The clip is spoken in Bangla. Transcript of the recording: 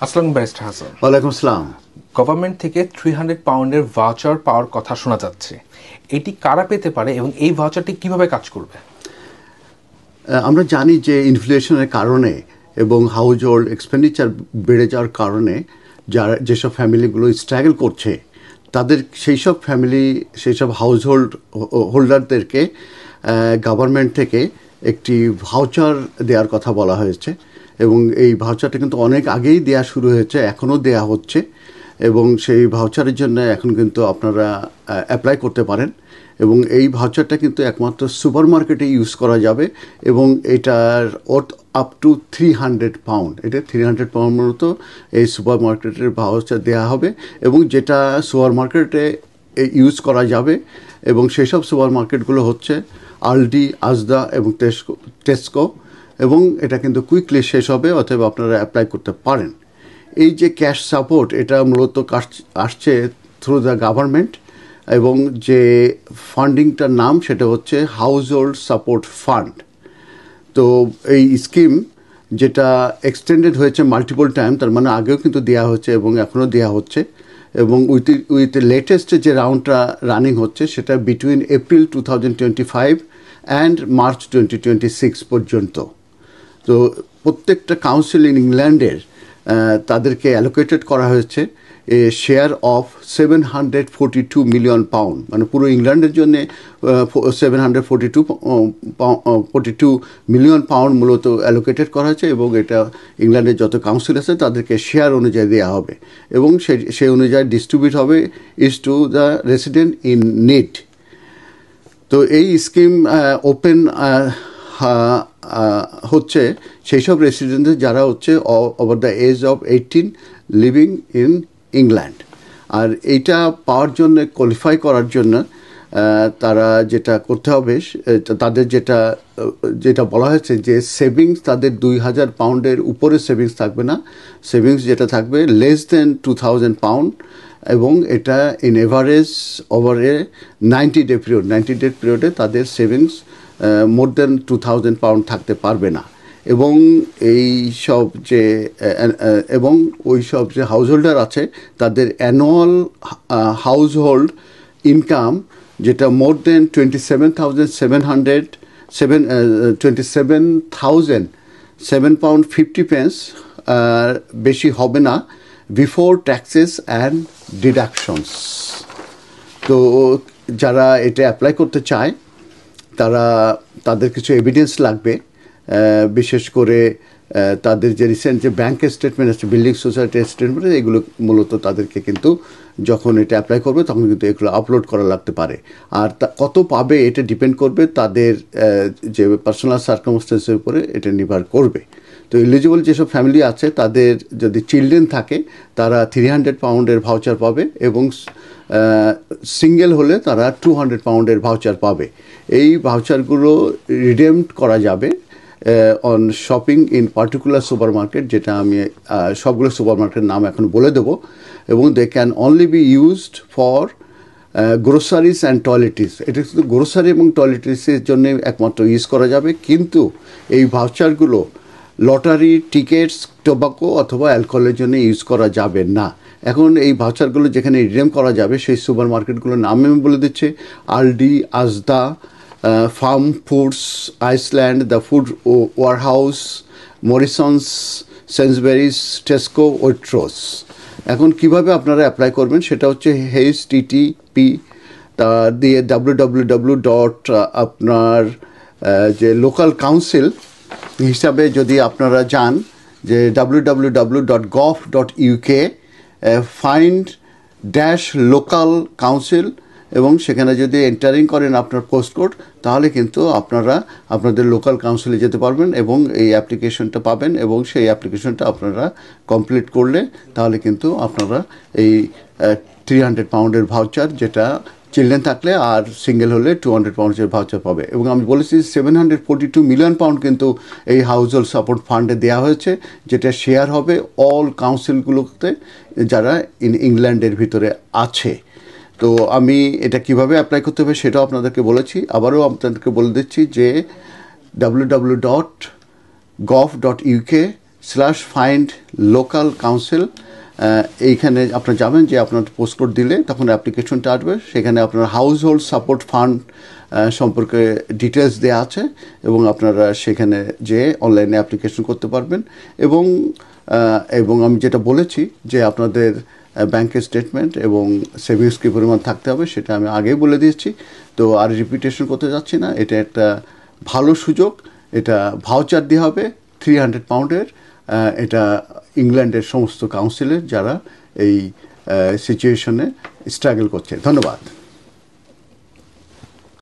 আসসালামু ব্যারিস্টার হাসান। ওয়ালাইকুম আসসালাম। গভর্নমেন্ট থেকে 300 পাউন্ডের ভাউচার পাওয়ার কথা শোনা যাচ্ছে, এটি কারা পেতে পারে এবং এই ভাউচারটি কিভাবে কাজ করবে? আমরা জানি যে ইনফ্লেশনের কারণে এবং হাউস হোল্ড এক্সপেন্ডিচার বেড়ে যাওয়ার কারণে যারা যেসব ফ্যামিলিগুলো স্ট্রাগল করছে তাদের সেই সব হাউস হোল্ডারদেরকে গভর্নমেন্ট থেকে একটি ভাউচার দেওয়ার কথা বলা হয়েছে এবং এই ভাউচারটা কিন্তু অনেক আগেই দেওয়া শুরু হয়েছে, এখনও দেওয়া হচ্ছে এবং সেই ভাউচারের জন্য এখন কিন্তু আপনারা অ্যাপ্লাই করতে পারেন এবং এই ভাউচারটা কিন্তু একমাত্র সুপার মার্কেটে ইউজ করা যাবে এবং এটার আপ টু 300 পাউন্ড, এটা 300 পাউন্ড মূলত এই সুপার মার্কেটের ভাউচার দেওয়া হবে এবং যেটা সুপার মার্কেটে ইউজ করা যাবে এবং সেই সব সুপার মার্কেটগুলো হচ্ছে আলডি, আসদা এবং টেস্কো এবং এটা কিন্তু কুইকলি শেষ হবে, অতএব আপনারা অ্যাপ্লাই করতে পারেন। এই যে ক্যাশ সাপোর্ট এটা মূলত আসছে থ্রু দ্য গভর্নমেন্ট এবং যে ফান্ডিংটার নাম সেটা হচ্ছে হাউস হোল্ড সাপোর্ট ফান্ড। তো এই স্কিম যেটা এক্সটেন্ডেড হয়েছে মাল্টিপল টাইম, তার মানে আগেও কিন্তু দেওয়া হচ্ছে এবং এখনও দেওয়া হচ্ছে এবং উইথ লেটেস্ট যে রাউন্ডটা রানিং হচ্ছে সেটা বিটুইন এপ্রিল 2025 অ্যান্ড মার্চ 2026 পর্যন্ত। তো প্রত্যেকটা কাউন্সিল ইন ইংল্যান্ডের তাদেরকে অ্যালোকেটেড করা হয়েছে শেয়ার অফ 742 মিলিয়ন পাউন্ড, মানে পুরো ইংল্যান্ডের জন্য 742 মিলিয়ন পাউন্ড মূলত অ্যালোকেটেড করা হয়েছে এবং এটা ইংল্যান্ডের যত কাউন্সিল আছে তাদেরকে শেয়ার অনুযায়ী দেওয়া হবে এবং সেই অনুযায়ী ডিস্ট্রিবিউট হবে is to the resident in need. তো এই স্কিম ওপেন হচ্ছে সেই সব রেসিডেন্টদের যারা হচ্ছে over the age of 18 living in England. আর এইটা পাওয়ার জন্য, কোয়ালিফাই করার জন্য তারা যেটা করতে হবে, তাদের যেটা বলা হয়েছে যে সেভিংস তাদের 2000 পাউন্ডের উপরে সেভিংস থাকবে না, সেভিংস যেটা থাকবে লেস দেন 2000 পাউন্ড এবং এটা in average over a 90-day পিরিয়ডে তাদের সেভিংস মোর দেন 2000 পাউন্ড থাকতে পারবে না এবং ওই সব যে হাউস হোল্ডার আছে তাদের অ্যানুয়াল হাউস হোল্ড ইনকাম যেটা মোর দেন 27,007 পাউন্ড 50 পেন্স বেশি হবে না বিফোর ট্যাক্সেস অ্যান্ড ডিডাকশনস। তো যারা এটা অ্যাপ্লাই করতে চায় তাদের কিছু এভিডেন্স লাগবে, বিশেষ করে তাদের যে রিসেন্ট যে ব্যাংকের স্টেটমেন্ট আছে, বিল্ডিং সোসাইটির স্টেটমেন্ট, এগুলো মূলত তাদেরকে কিন্তু যখন এটা অ্যাপ্লাই করবে তখন কিন্তু এগুলো আপলোড করা লাগতে পারে। আর কত পাবে এটা ডিপেন্ড করবে তাদের যে পার্সোনাল সার্কামস্টেন্সের উপরে এটা নির্ভর করবে। তো এলিজিবল যেসব ফ্যামিলি আছে তাদের যদি চিলড্রেন থাকে তারা 300 পাউন্ডের ভাউচার পাবে এবং সিঙ্গেল হলে তারা 200 পাউন্ডের ভাউচার পাবে। এই ভাউচারগুলো রিডেম করা যাবে on shopping in particular super market, যেটা আমি সবগুলো সুপার মার্কেটের নাম এখন বলে দেবো, এবং they can only be used for groceries and toiletries. এটা শুধু গ্রোসারি এবং টয়লেট্রিজের জন্য একমাত্র ইউজ করা যাবে, কিন্তু এই ভাউচারগুলো লটারি, টিকিটস, টোবাকো অথবা অ্যালকোহলের জন্য ইউজ করা যাবে না। এখন এই ভাউচারগুলো যেখানে রিডেম করা যাবে সেই সুপার মার্কেটগুলোর নাম আমি বলে দিচ্ছি: Aldi, Asda, Farm Foods, Iceland, The Food Warehouse, Morrisons, Sainsbury's, Tesco, Waitrose. এখন কিভাবে আপনারা অ্যাপ্লাই করবেন সেটা হচ্ছে HTTP দিয়ে www. আপনার যে লোকাল কাউন্সিল হিসাবে যদি আপনারা যান যে www.gov.uk find-local council এবং সেখানে যদি এন্টারিং করেন আপনার পোস্টকোড, তাহলে কিন্তু আপনারা আপনাদের লোকাল কাউন্সিলে যেতে পারবেন এবং এই অ্যাপ্লিকেশনটা পাবেন এবং সেই অ্যাপ্লিকেশনটা আপনারা কমপ্লিট করলে তাহলে কিন্তু আপনারা এই 300 পাউন্ডের ভাউচার, যেটা চিলড্রেন থাকলে আর সিঙ্গেল হলে 200 পাউন্ডের ভাউচার পাবে। এবং আমি বলেছি 742 মিলিয়ন পাউন্ড কিন্তু এই হাউস হোল্ড সাপোর্ট ফান্ডে দেওয়া হয়েছে, যেটা শেয়ার হবে অল কাউন্সিলগুলোতে যারা ইংল্যান্ডের ভিতরে আছে। তো আমি এটা কিভাবে অ্যাপ্লাই করতে হবে সেটাও আপনাদেরকে বলেছি, আবারও আপনাদেরকে বলে দিচ্ছি যে www.gov.uk /find local council, এইখানে আপনারা যাবেন, যে আপনার পোস্ট কোড দিলে তখন অ্যাপ্লিকেশনটা আসবে, সেখানে আপনার হাউস হোল্ড সাপোর্ট ফান্ড সম্পর্কে ডিটেলস দেওয়া আছে এবং আপনারা সেখানে যেয়ে অনলাইনে অ্যাপ্লিকেশন করতে পারবেন। এবং আমি যেটা বলেছি যে আপনাদের ব্যাংকের স্টেটমেন্ট এবং সেভিংস কী পরিমাণ থাকতে হবে সেটা আমি আগেই বলে দিয়েছি, তো আর রিপিটেশন করতে যাচ্ছি না। এটা একটা ভালো সুযোগ, এটা ভাউচার দেওয়া হবে 300 পাউন্ডের, এটা ইংল্যান্ডের সমস্ত কাউন্সিলের যারা এই সিচুয়েশনে স্ট্রাগল করছে। ধন্যবাদ।